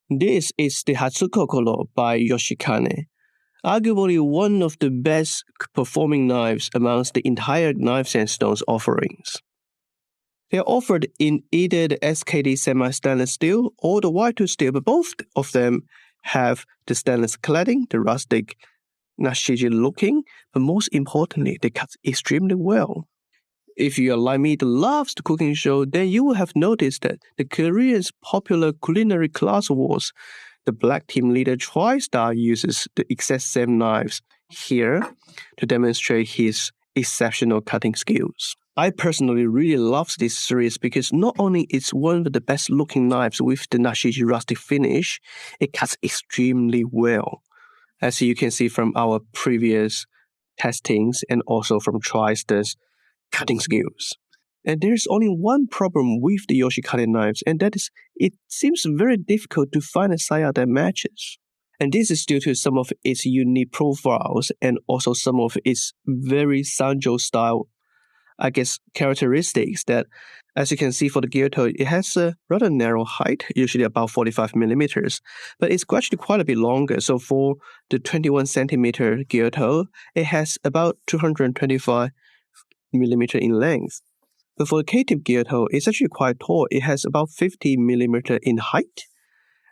This is the Hatsukokoro by Yoshikane, arguably one of the best performing knives amongst the entire knives and stones offerings. They are offered in either the SKD semi-stainless steel or the white steel, but both of them have the stainless cladding, the rustic Nashiji looking, but most importantly, they cut extremely well. If you are like me that loves the cooking show, then you will have noticed that the Korean's popular culinary class awards, the black team leader TriStar uses the exact same knives here to demonstrate his exceptional cutting skills. I personally really love this series because not only it's one of the best looking knives with the Nashiji rustic finish, it cuts extremely well. As you can see from our previous testings and also from TriStar's cutting skills. And there's only one problem with the Yoshikane knives, and that is it seems very difficult to find a saya that matches. And this is due to some of its unique profiles and also some of its very Sanjo style, characteristics that, as you can see for the gear toe, it has a rather narrow height, usually about 45 millimeters, but it's actually quite a bit longer. So for the 21 centimeter gear toe, it has about 225 millimeter in length. But for the K-tip gear toe, it's actually quite tall. It has about 50 millimeter in height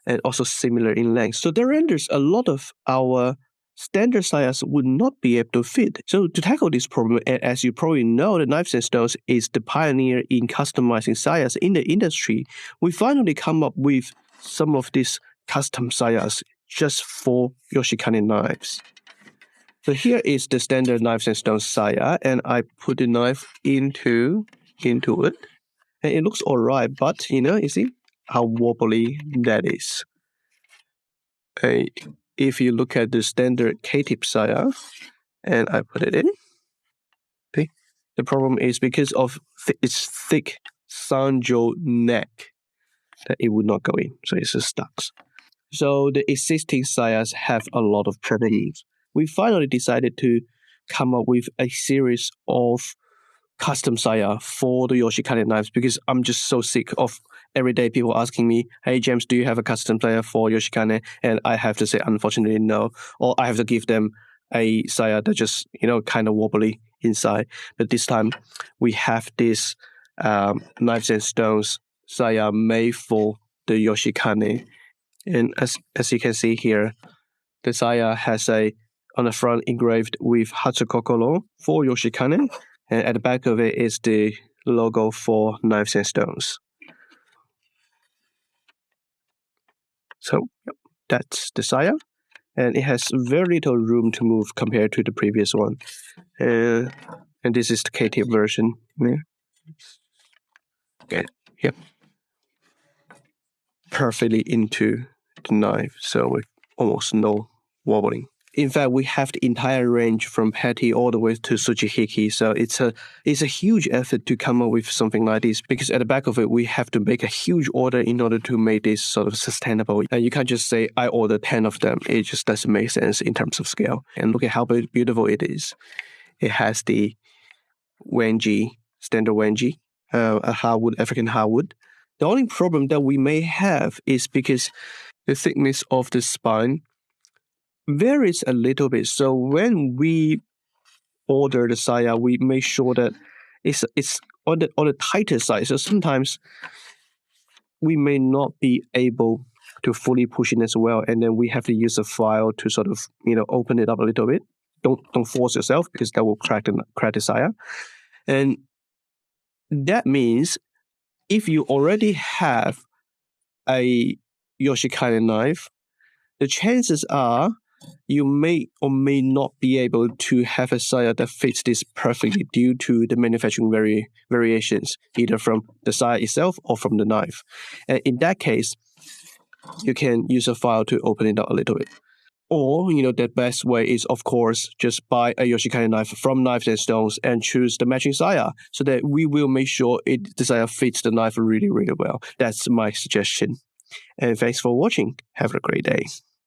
and also similar in length. So that renders a lot of our standard sayas would not be able to fit. So to tackle this problem, and as you probably know, the Knives and Stones is the pioneer in customizing sayas in the industry, we finally come up with some of these custom sayas just for Yoshikane knives. So here is the standard Knives and Stones saya, and I put the knife into it, and it looks alright, but you see how wobbly that is. If you look at the standard K-tip saya, and I put it in, okay, the problem is because of its thick Sanjo neck that it would not go in, so it's just stuck. So the existing sayas have a lot of problems. We finally decided to come up with a series of custom saya for the Yoshikane knives because I'm just so sick of every day people asking me, hey James, do you have a custom saya for Yoshikane? And I have to say, unfortunately, no. Or I have to give them a saya that just, kind of wobbly inside. But this time we have this Knives and Stones saya made for the Yoshikane. And as you can see here, the saya has on the front engraved with Hatsukokoro for Yoshikane, and at the back of it is the logo for Knives and Stones. So that's the saya, and it has very little room to move compared to the previous one. And this is the K-tip version. Yeah. Okay. Yep. Perfectly into the knife, so with almost no wobbling. In fact, we have the entire range from petty all the way to Tsuchihiki, so it's a huge effort to come up with something like this because at the back of it, we have to make a huge order in order to make this sort of sustainable. You can't just say, I order 10 of them. It just doesn't make sense in terms of scale. And look at how beautiful it is. It has the wanji, standard wanji, a hardwood, African hardwood. The only problem that we may have is because the thickness of the spine varies a little bit. So when we order the saya, we make sure that it's on the tighter side. So sometimes we may not be able to fully push in as well, and then we have to use a file to sort of open it up a little bit. Don't force yourself because that will crack the saya. And that means if you already have a Yoshikane knife, the chances are you may or may not be able to have a saya that fits this perfectly due to the manufacturing variations, either from the saya itself or from the knife. And in that case, you can use a file to open it up a little bit. Or, the best way is, of course, just buy a Yoshikane knife from Knives and Stones and choose the matching saya so that we will make sure the saya fits the knife really, really well. That's my suggestion. And thanks for watching. Have a great day.